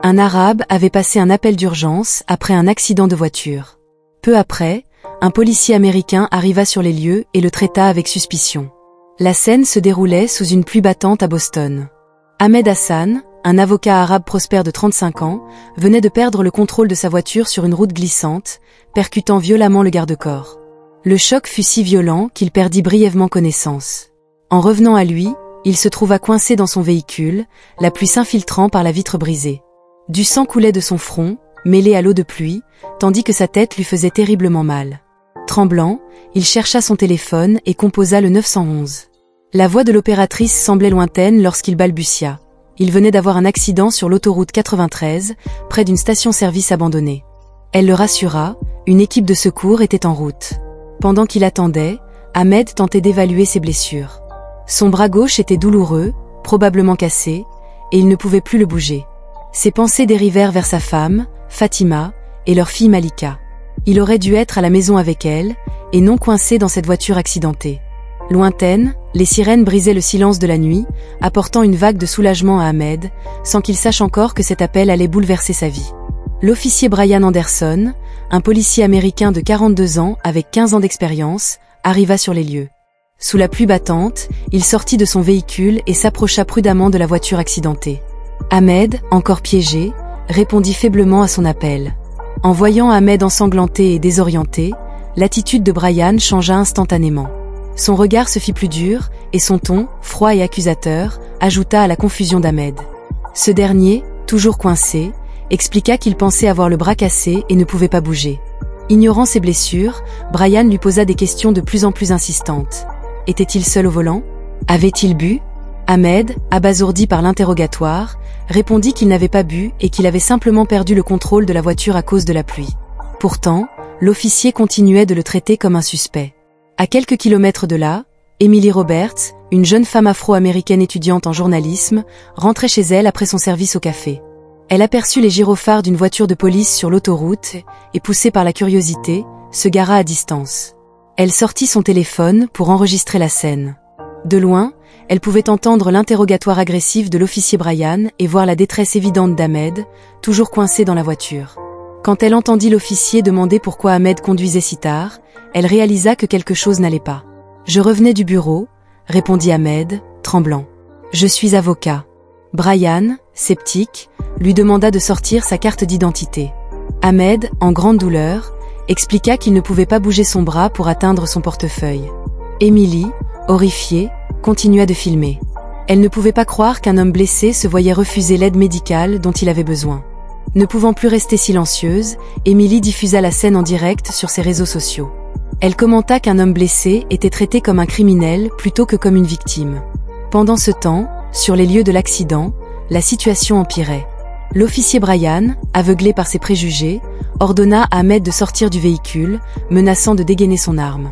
Un Arabe avait passé un appel d'urgence après un accident de voiture. Peu après, un policier américain arriva sur les lieux et le traita avec suspicion. La scène se déroulait sous une pluie battante à Boston. Ahmed Hassan, un avocat arabe prospère de 35 ans, venait de perdre le contrôle de sa voiture sur une route glissante, percutant violemment le garde-corps. Le choc fut si violent qu'il perdit brièvement connaissance. En revenant à lui, il se trouva coincé dans son véhicule, la pluie s'infiltrant par la vitre brisée. Du sang coulait de son front, mêlé à l'eau de pluie, tandis que sa tête lui faisait terriblement mal. Tremblant, il chercha son téléphone et composa le 911. La voix de l'opératrice semblait lointaine lorsqu'il balbutia. Il venait d'avoir un accident sur l'autoroute 93, près d'une station-service abandonnée. Elle le rassura, une équipe de secours était en route. Pendant qu'il attendait, Ahmed tentait d'évaluer ses blessures. Son bras gauche était douloureux, probablement cassé, et il ne pouvait plus le bouger. Ses pensées dérivèrent vers sa femme, Fatima, et leur fille Malika. Il aurait dû être à la maison avec elle, et non coincé dans cette voiture accidentée. Lointaines, les sirènes brisaient le silence de la nuit, apportant une vague de soulagement à Ahmed, sans qu'il sache encore que cet appel allait bouleverser sa vie. L'officier Brian Anderson, un policier américain de 42 ans avec 15 ans d'expérience, arriva sur les lieux. Sous la pluie battante, il sortit de son véhicule et s'approcha prudemment de la voiture accidentée. Ahmed, encore piégé, répondit faiblement à son appel. En voyant Ahmed ensanglanté et désorienté, l'attitude de Brian changea instantanément. Son regard se fit plus dur, et son ton, froid et accusateur, ajouta à la confusion d'Ahmed. Ce dernier, toujours coincé, expliqua qu'il pensait avoir le bras cassé et ne pouvait pas bouger. Ignorant ses blessures, Brian lui posa des questions de plus en plus insistantes. Était-il seul au volant? Avait-il bu? Ahmed, abasourdi par l'interrogatoire, répondit qu'il n'avait pas bu et qu'il avait simplement perdu le contrôle de la voiture à cause de la pluie. Pourtant, l'officier continuait de le traiter comme un suspect. À quelques kilomètres de là, Emily Roberts, une jeune femme afro-américaine étudiante en journalisme, rentrait chez elle après son service au café. Elle aperçut les gyrophares d'une voiture de police sur l'autoroute et, poussée par la curiosité, se gara à distance. Elle sortit son téléphone pour enregistrer la scène. De loin, elle pouvait entendre l'interrogatoire agressif de l'officier Brian et voir la détresse évidente d'Ahmed, toujours coincé dans la voiture. Quand elle entendit l'officier demander pourquoi Ahmed conduisait si tard, elle réalisa que quelque chose n'allait pas. « Je revenais du bureau », répondit Ahmed, tremblant. « Je suis avocat. » Brian, sceptique, lui demanda de sortir sa carte d'identité. Ahmed, en grande douleur, expliqua qu'il ne pouvait pas bouger son bras pour atteindre son portefeuille. Emily, horrifiée, continua de filmer. Elle ne pouvait pas croire qu'un homme blessé se voyait refuser l'aide médicale dont il avait besoin. Ne pouvant plus rester silencieuse, Emily diffusa la scène en direct sur ses réseaux sociaux. Elle commenta qu'un homme blessé était traité comme un criminel plutôt que comme une victime. Pendant ce temps, sur les lieux de l'accident, la situation empirait. L'officier Brian, aveuglé par ses préjugés, ordonna à Ahmed de sortir du véhicule, menaçant de dégainer son arme.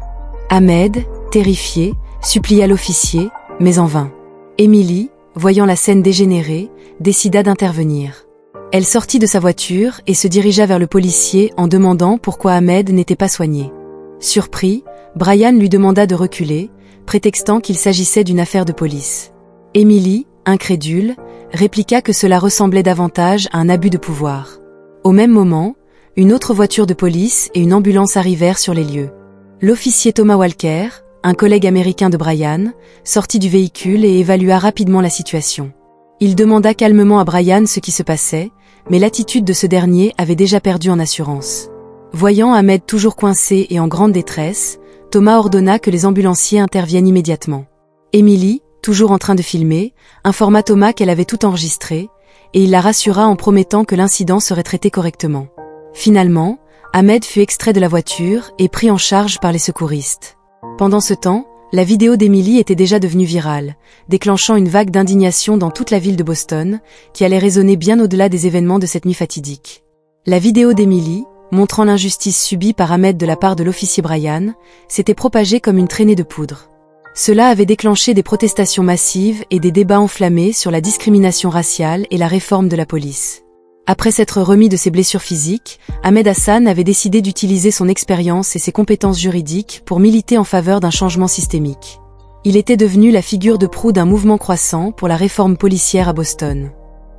Ahmed, terrifié, supplia l'officier, mais en vain. Emily, voyant la scène dégénérer, décida d'intervenir. Elle sortit de sa voiture et se dirigea vers le policier en demandant pourquoi Ahmed n'était pas soigné. Surpris, Brian lui demanda de reculer, prétextant qu'il s'agissait d'une affaire de police. Emily, incrédule, répliqua que cela ressemblait davantage à un abus de pouvoir. Au même moment, une autre voiture de police et une ambulance arrivèrent sur les lieux. L'officier Thomas Walker, un collègue américain de Brian, sortit du véhicule et évalua rapidement la situation. Il demanda calmement à Brian ce qui se passait, mais l'attitude de ce dernier avait déjà perdu en assurance. Voyant Ahmed toujours coincé et en grande détresse, Thomas ordonna que les ambulanciers interviennent immédiatement. Emily, toujours en train de filmer, informa Thomas qu'elle avait tout enregistré, et il la rassura en promettant que l'incident serait traité correctement. Finalement, Ahmed fut extrait de la voiture et pris en charge par les secouristes. Pendant ce temps, la vidéo d'Emily était déjà devenue virale, déclenchant une vague d'indignation dans toute la ville de Boston, qui allait résonner bien au-delà des événements de cette nuit fatidique. La vidéo d'Emily, montrant l'injustice subie par Ahmed de la part de l'officier Brian, s'était propagée comme une traînée de poudre. Cela avait déclenché des protestations massives et des débats enflammés sur la discrimination raciale et la réforme de la police. Après s'être remis de ses blessures physiques, Ahmed Hassan avait décidé d'utiliser son expérience et ses compétences juridiques pour militer en faveur d'un changement systémique. Il était devenu la figure de proue d'un mouvement croissant pour la réforme policière à Boston.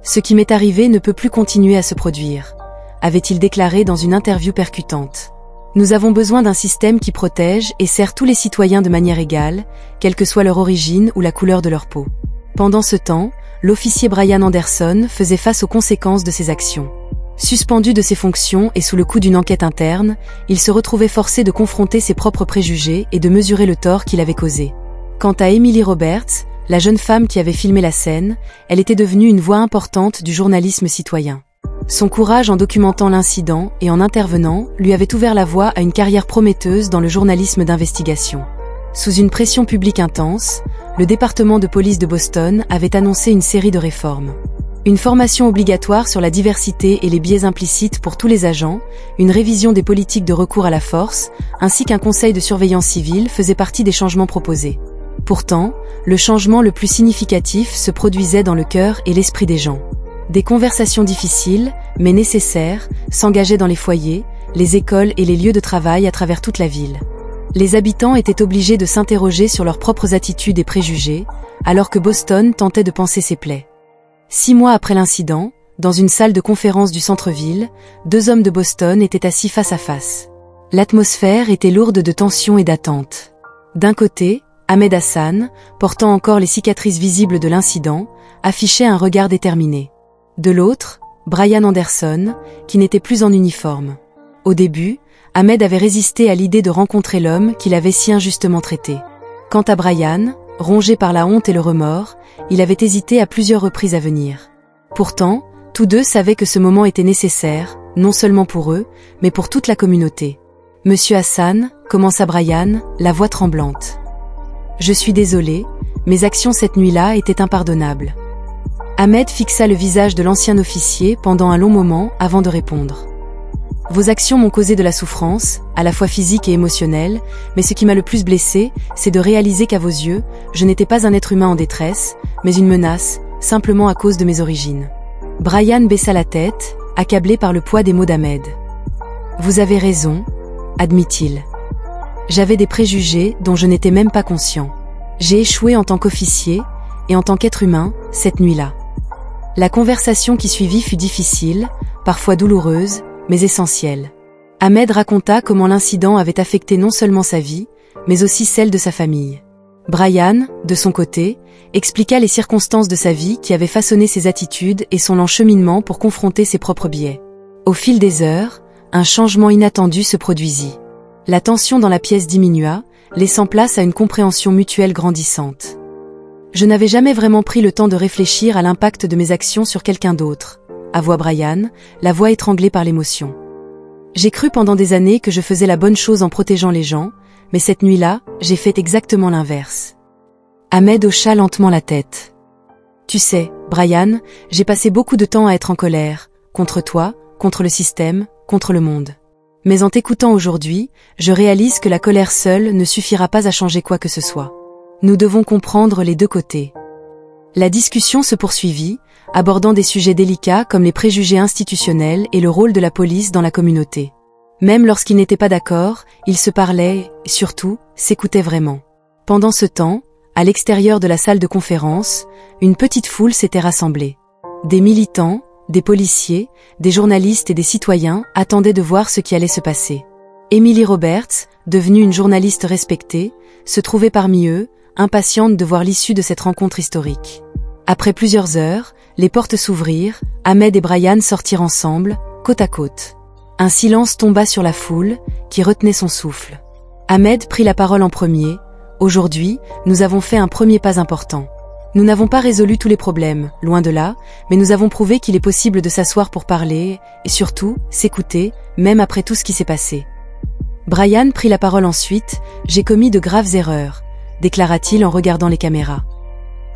Ce qui m'est arrivé ne peut plus continuer à se produire, avait-il déclaré dans une interview percutante. Nous avons besoin d'un système qui protège et sert tous les citoyens de manière égale, quelle que soit leur origine ou la couleur de leur peau. Pendant ce temps, l'officier Brian Anderson faisait face aux conséquences de ses actions. Suspendu de ses fonctions et sous le coup d'une enquête interne, il se retrouvait forcé de confronter ses propres préjugés et de mesurer le tort qu'il avait causé. Quant à Emily Roberts, la jeune femme qui avait filmé la scène, elle était devenue une voix importante du journalisme citoyen. Son courage en documentant l'incident et en intervenant lui avait ouvert la voie à une carrière prometteuse dans le journalisme d'investigation. Sous une pression publique intense, le département de police de Boston avait annoncé une série de réformes. Une formation obligatoire sur la diversité et les biais implicites pour tous les agents, une révision des politiques de recours à la force, ainsi qu'un conseil de surveillance civile faisaient partie des changements proposés. Pourtant, le changement le plus significatif se produisait dans le cœur et l'esprit des gens. Des conversations difficiles, mais nécessaires, s'engageaient dans les foyers, les écoles et les lieux de travail à travers toute la ville. Les habitants étaient obligés de s'interroger sur leurs propres attitudes et préjugés, alors que Boston tentait de panser ses plaies. 6 mois après l'incident, dans une salle de conférence du centre-ville, 2 hommes de Boston étaient assis face à face. L'atmosphère était lourde de tension et d'attente. D'un côté, Ahmed Hassan, portant encore les cicatrices visibles de l'incident, affichait un regard déterminé. De l'autre, Brian Anderson, qui n'était plus en uniforme. Au début, Ahmed avait résisté à l'idée de rencontrer l'homme qu'il avait si injustement traité. Quant à Brian, rongé par la honte et le remords, il avait hésité à plusieurs reprises à venir. Pourtant, tous deux savaient que ce moment était nécessaire, non seulement pour eux, mais pour toute la communauté. « Monsieur Hassan », commença Brian, la voix tremblante. « Je suis désolé, mes actions cette nuit-là étaient impardonnables. » Ahmed fixa le visage de l'ancien officier pendant un long moment avant de répondre. « Vos actions m'ont causé de la souffrance, à la fois physique et émotionnelle, mais ce qui m'a le plus blessé, c'est de réaliser qu'à vos yeux, je n'étais pas un être humain en détresse, mais une menace, simplement à cause de mes origines. » Brian baissa la tête, accablé par le poids des mots d'Ahmed. « Vous avez raison, » admit-il. « J'avais des préjugés dont je n'étais même pas conscient. J'ai échoué en tant qu'officier, et en tant qu'être humain, cette nuit-là. » La conversation qui suivit fut difficile, parfois douloureuse, mais essentielle. Ahmed raconta comment l'incident avait affecté non seulement sa vie, mais aussi celle de sa famille. Brian, de son côté, expliqua les circonstances de sa vie qui avaient façonné ses attitudes et son lent cheminement pour confronter ses propres biais. Au fil des heures, un changement inattendu se produisit. La tension dans la pièce diminua, laissant place à une compréhension mutuelle grandissante. Je n'avais jamais vraiment pris le temps de réfléchir à l'impact de mes actions sur quelqu'un d'autre, avoua Brian, la voix étranglée par l'émotion. J'ai cru pendant des années que je faisais la bonne chose en protégeant les gens, mais cette nuit-là, j'ai fait exactement l'inverse. Ahmed hocha lentement la tête. Tu sais, Brian, j'ai passé beaucoup de temps à être en colère, contre toi, contre le système, contre le monde. Mais en t'écoutant aujourd'hui, je réalise que la colère seule ne suffira pas à changer quoi que ce soit. Nous devons comprendre les deux côtés. La discussion se poursuivit, abordant des sujets délicats comme les préjugés institutionnels et le rôle de la police dans la communauté. Même lorsqu'ils n'étaient pas d'accord, ils se parlaient et, surtout, s'écoutaient vraiment. Pendant ce temps, à l'extérieur de la salle de conférence, une petite foule s'était rassemblée. Des militants, des policiers, des journalistes et des citoyens attendaient de voir ce qui allait se passer. Emily Roberts, devenue une journaliste respectée, se trouvait parmi eux, impatiente de voir l'issue de cette rencontre historique. Après plusieurs heures, les portes s'ouvrirent, Ahmed et Brian sortirent ensemble, côte à côte. Un silence tomba sur la foule, qui retenait son souffle. Ahmed prit la parole en premier. « Aujourd'hui, nous avons fait un premier pas important. Nous n'avons pas résolu tous les problèmes, loin de là, mais nous avons prouvé qu'il est possible de s'asseoir pour parler, et surtout, s'écouter, même après tout ce qui s'est passé. » Brian prit la parole ensuite. « J'ai commis de graves erreurs, » déclara-t-il en regardant les caméras.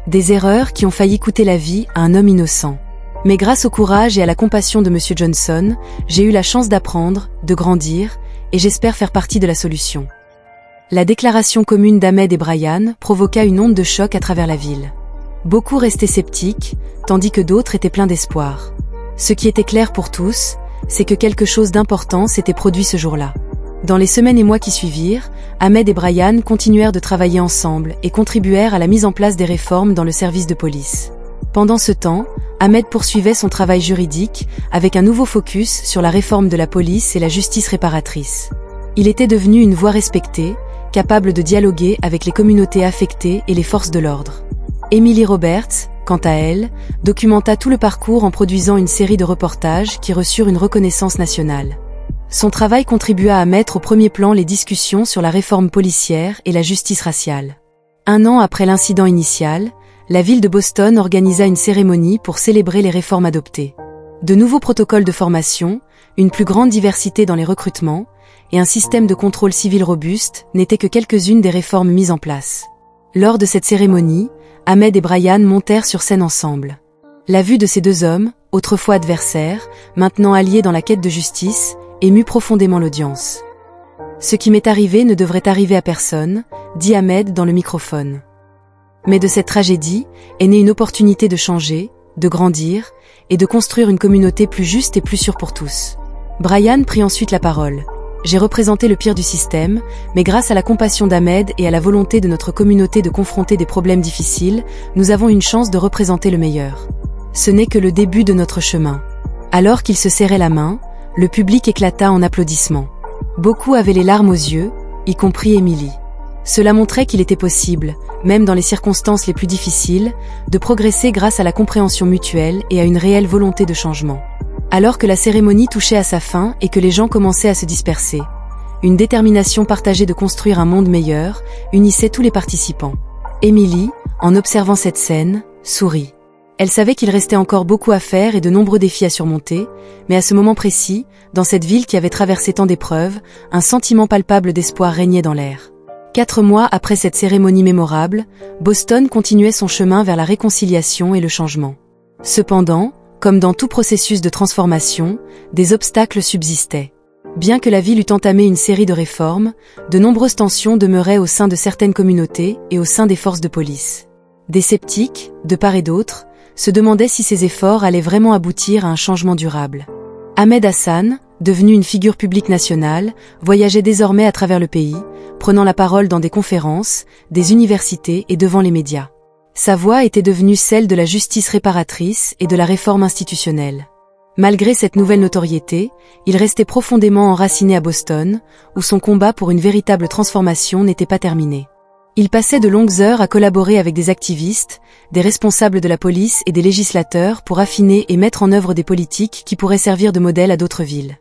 Des erreurs qui ont failli coûter la vie à un homme innocent. Mais grâce au courage et à la compassion de M. Johnson, j'ai eu la chance d'apprendre, de grandir, et j'espère faire partie de la solution. La déclaration commune d'Ahmed et Brian provoqua une onde de choc à travers la ville. Beaucoup restaient sceptiques, tandis que d'autres étaient pleins d'espoir. Ce qui était clair pour tous, c'est que quelque chose d'important s'était produit ce jour-là. Dans les semaines et mois qui suivirent, Ahmed et Brian continuèrent de travailler ensemble et contribuèrent à la mise en place des réformes dans le service de police. Pendant ce temps, Ahmed poursuivait son travail juridique, avec un nouveau focus sur la réforme de la police et la justice réparatrice. Il était devenu une voix respectée, capable de dialoguer avec les communautés affectées et les forces de l'ordre. Emily Roberts, quant à elle, documenta tout le parcours en produisant une série de reportages qui reçurent une reconnaissance nationale. Son travail contribua à mettre au premier plan les discussions sur la réforme policière et la justice raciale. Un an après l'incident initial, la ville de Boston organisa une cérémonie pour célébrer les réformes adoptées. De nouveaux protocoles de formation, une plus grande diversité dans les recrutements, et un système de contrôle civil robuste n'étaient que quelques-unes des réformes mises en place. Lors de cette cérémonie, Ahmed et Brian montèrent sur scène ensemble. La vue de ces deux hommes, autrefois adversaires, maintenant alliés dans la quête de justice, émut profondément l'audience. « Ce qui m'est arrivé ne devrait arriver à personne », dit Ahmed dans le microphone. Mais de cette tragédie est née une opportunité de changer, de grandir, et de construire une communauté plus juste et plus sûre pour tous. Brian prit ensuite la parole. « J'ai représenté le pire du système, mais grâce à la compassion d'Ahmed et à la volonté de notre communauté de confronter des problèmes difficiles, nous avons une chance de représenter le meilleur. Ce n'est que le début de notre chemin. » Alors qu'ils se serraient la main, le public éclata en applaudissements. Beaucoup avaient les larmes aux yeux, y compris Emily. Cela montrait qu'il était possible, même dans les circonstances les plus difficiles, de progresser grâce à la compréhension mutuelle et à une réelle volonté de changement. Alors que la cérémonie touchait à sa fin et que les gens commençaient à se disperser, une détermination partagée de construire un monde meilleur unissait tous les participants. Emily, en observant cette scène, sourit. Elle savait qu'il restait encore beaucoup à faire et de nombreux défis à surmonter, mais à ce moment précis, dans cette ville qui avait traversé tant d'épreuves, un sentiment palpable d'espoir régnait dans l'air. 4 mois après cette cérémonie mémorable, Boston continuait son chemin vers la réconciliation et le changement. Cependant, comme dans tout processus de transformation, des obstacles subsistaient. Bien que la ville eût entamé une série de réformes, de nombreuses tensions demeuraient au sein de certaines communautés et au sein des forces de police. Des sceptiques, de part et d'autre, se demandaient si ces efforts allaient vraiment aboutir à un changement durable. Ahmed Hassan, devenu une figure publique nationale, voyageait désormais à travers le pays, prenant la parole dans des conférences, des universités et devant les médias. Sa voix était devenue celle de la justice réparatrice et de la réforme institutionnelle. Malgré cette nouvelle notoriété, il restait profondément enraciné à Boston, où son combat pour une véritable transformation n'était pas terminé. Il passait de longues heures à collaborer avec des activistes, des responsables de la police et des législateurs pour affiner et mettre en œuvre des politiques qui pourraient servir de modèle à d'autres villes.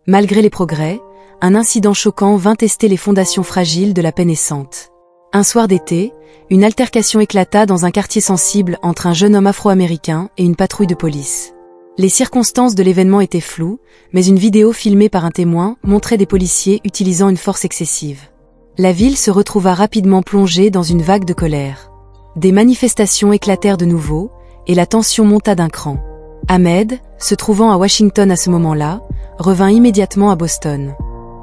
Malgré les progrès, un incident choquant vint tester les fondations fragiles de la paix naissante. Un soir d'été, une altercation éclata dans un quartier sensible entre un jeune homme afro-américain et une patrouille de police. Les circonstances de l'événement étaient floues, mais une vidéo filmée par un témoin montrait des policiers utilisant une force excessive. La ville se retrouva rapidement plongée dans une vague de colère. Des manifestations éclatèrent de nouveau, et la tension monta d'un cran. Ahmed, se trouvant à Washington à ce moment-là, revint immédiatement à Boston.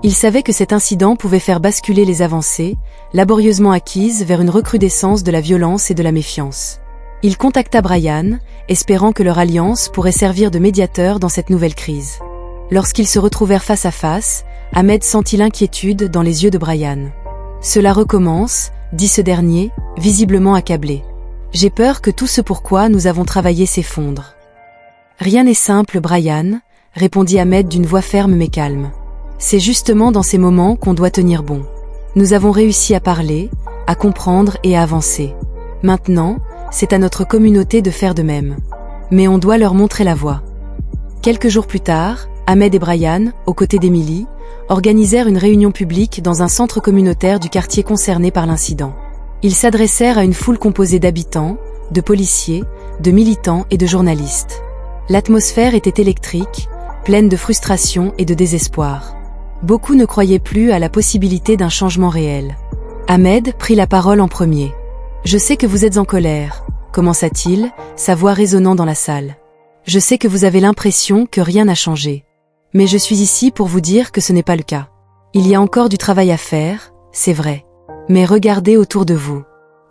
Il savait que cet incident pouvait faire basculer les avancées, laborieusement acquises vers une recrudescence de la violence et de la méfiance. Il contacta Brian, espérant que leur alliance pourrait servir de médiateur dans cette nouvelle crise. Lorsqu'ils se retrouvèrent face à face, Ahmed sentit l'inquiétude dans les yeux de Brian. « Cela recommence », dit ce dernier, visiblement accablé. « J'ai peur que tout ce pourquoi nous avons travaillé s'effondre. »« Rien n'est simple, Brian », répondit Ahmed d'une voix ferme mais calme. « C'est justement dans ces moments qu'on doit tenir bon. Nous avons réussi à parler, à comprendre et à avancer. Maintenant, c'est à notre communauté de faire de même. Mais on doit leur montrer la voie. » Quelques jours plus tard, Ahmed et Brian, aux côtés d'Emily, organisèrent une réunion publique dans un centre communautaire du quartier concerné par l'incident. Ils s'adressèrent à une foule composée d'habitants, de policiers, de militants et de journalistes. L'atmosphère était électrique, pleine de frustration et de désespoir. Beaucoup ne croyaient plus à la possibilité d'un changement réel. Ahmed prit la parole en premier. « Je sais que vous êtes en colère », commença-t-il, sa voix résonnant dans la salle. « Je sais que vous avez l'impression que rien n'a changé. Mais je suis ici pour vous dire que ce n'est pas le cas. Il y a encore du travail à faire, c'est vrai. Mais regardez autour de vous.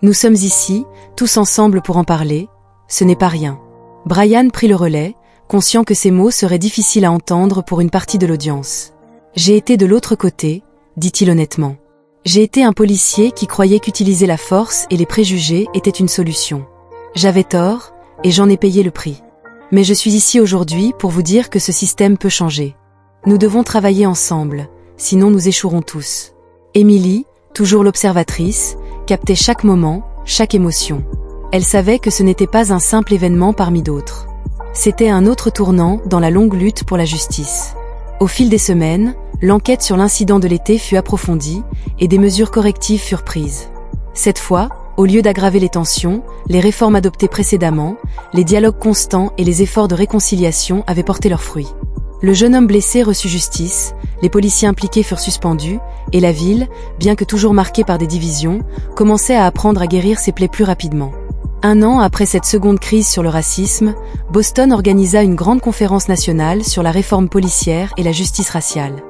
Nous sommes ici, tous ensemble pour en parler, ce n'est pas rien. » Brian prit le relais, conscient que ces mots seraient difficiles à entendre pour une partie de l'audience. « J'ai été de l'autre côté, dit-il honnêtement. J'ai été un policier qui croyait qu'utiliser la force et les préjugés était une solution. J'avais tort, et j'en ai payé le prix. Mais je suis ici aujourd'hui pour vous dire que ce système peut changer. Nous devons travailler ensemble, sinon nous échouerons tous. Émilie, toujours l'observatrice, captait chaque moment, chaque émotion. Elle savait que ce n'était pas un simple événement parmi d'autres. C'était un autre tournant dans la longue lutte pour la justice. Au fil des semaines, l'enquête sur l'incident de l'été fut approfondie et des mesures correctives furent prises. Cette fois, au lieu d'aggraver les tensions, les réformes adoptées précédemment, les dialogues constants et les efforts de réconciliation avaient porté leurs fruits. Le jeune homme blessé reçut justice, les policiers impliqués furent suspendus, et la ville, bien que toujours marquée par des divisions, commençait à apprendre à guérir ses plaies plus rapidement. 1 an après cette seconde crise sur le racisme, Boston organisa une grande conférence nationale sur la réforme policière et la justice raciale.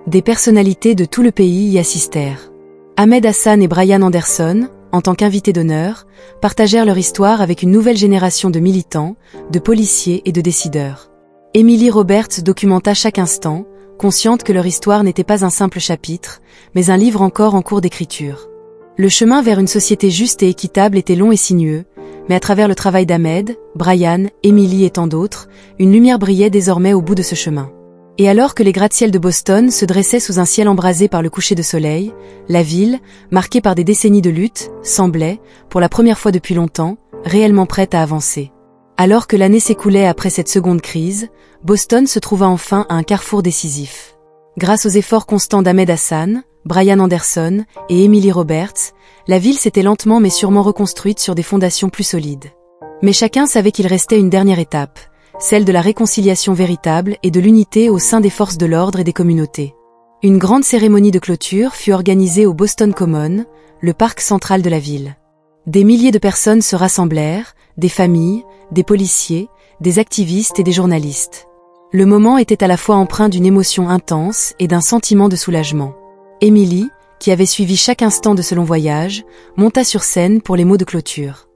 Des personnalités de tout le pays y assistèrent. Ahmed Hassan et Brian Anderson, en tant qu'invités d'honneur, partagèrent leur histoire avec une nouvelle génération de militants, de policiers et de décideurs. Emily Roberts documenta chaque instant, consciente que leur histoire n'était pas un simple chapitre, mais un livre encore en cours d'écriture. Le chemin vers une société juste et équitable était long et sinueux, mais à travers le travail d'Ahmed, Brian, Emily et tant d'autres, une lumière brillait désormais au bout de ce chemin. Et alors que les gratte-ciels de Boston se dressaient sous un ciel embrasé par le coucher de soleil, la ville, marquée par des décennies de lutte, semblait, pour la première fois depuis longtemps, réellement prête à avancer. Alors que l'année s'écoulait après cette seconde crise, Boston se trouva enfin à un carrefour décisif. Grâce aux efforts constants d'Ahmed Hassan, Brian Anderson et Emily Roberts, la ville s'était lentement mais sûrement reconstruite sur des fondations plus solides. Mais chacun savait qu'il restait une dernière étape, celle de la réconciliation véritable et de l'unité au sein des forces de l'ordre et des communautés. Une grande cérémonie de clôture fut organisée au Boston Common, le parc central de la ville. Des milliers de personnes se rassemblèrent, des familles, des policiers, des activistes et des journalistes. Le moment était à la fois empreint d'une émotion intense et d'un sentiment de soulagement. Emily, qui avait suivi chaque instant de ce long voyage, monta sur scène pour les mots de clôture.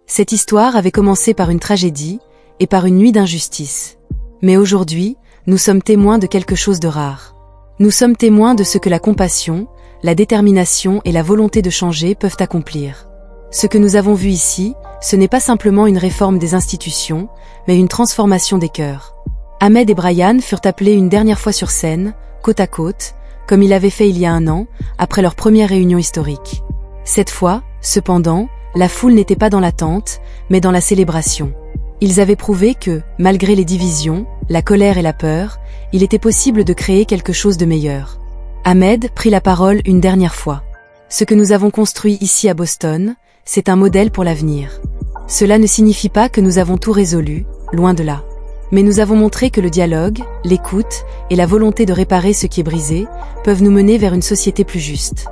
Cette histoire avait commencé par une tragédie et par une nuit d'injustice. Mais aujourd'hui, nous sommes témoins de quelque chose de rare. Nous sommes témoins de ce que la compassion, la détermination et la volonté de changer peuvent accomplir. Ce que nous avons vu ici, ce n'est pas simplement une réforme des institutions, mais une transformation des cœurs. Ahmed et Brian furent appelés une dernière fois sur scène, côte à côte, comme ils l'avaient fait il y a 1 an, après leur première réunion historique. Cette fois, cependant, la foule n'était pas dans l'attente, mais dans la célébration. Ils avaient prouvé que, malgré les divisions, la colère et la peur, il était possible de créer quelque chose de meilleur. Ahmed prit la parole une dernière fois. Ce que nous avons construit ici à Boston, c'est un modèle pour l'avenir. Cela ne signifie pas que nous avons tout résolu, loin de là. Mais nous avons montré que le dialogue, l'écoute et la volonté de réparer ce qui est brisé peuvent nous mener vers une société plus juste.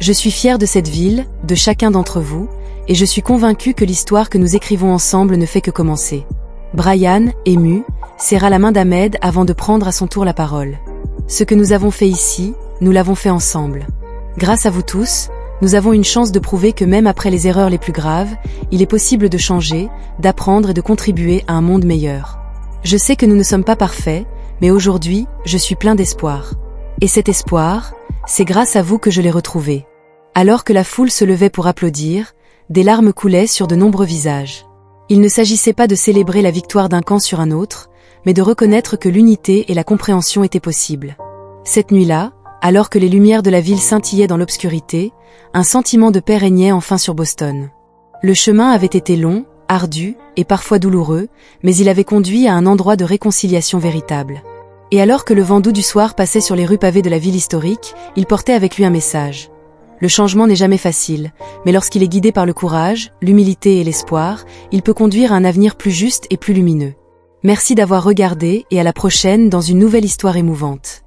Je suis fier de cette ville, de chacun d'entre vous, et je suis convaincu que l'histoire que nous écrivons ensemble ne fait que commencer. Brian, ému, serra la main d'Ahmed avant de prendre à son tour la parole. Ce que nous avons fait ici, nous l'avons fait ensemble. Grâce à vous tous, nous avons une chance de prouver que même après les erreurs les plus graves, il est possible de changer, d'apprendre et de contribuer à un monde meilleur. Je sais que nous ne sommes pas parfaits, mais aujourd'hui, je suis plein d'espoir. Et cet espoir, c'est grâce à vous que je l'ai retrouvé. Alors que la foule se levait pour applaudir, des larmes coulaient sur de nombreux visages. Il ne s'agissait pas de célébrer la victoire d'un camp sur un autre, mais de reconnaître que l'unité et la compréhension étaient possibles. Cette nuit-là, alors que les lumières de la ville scintillaient dans l'obscurité, un sentiment de paix régnait enfin sur Boston. Le chemin avait été long, ardu et parfois douloureux, mais il avait conduit à un endroit de réconciliation véritable. Et alors que le vent doux du soir passait sur les rues pavées de la ville historique, il portait avec lui un message. Le changement n'est jamais facile, mais lorsqu'il est guidé par le courage, l'humilité et l'espoir, il peut conduire à un avenir plus juste et plus lumineux. Merci d'avoir regardé et à la prochaine dans une nouvelle histoire émouvante.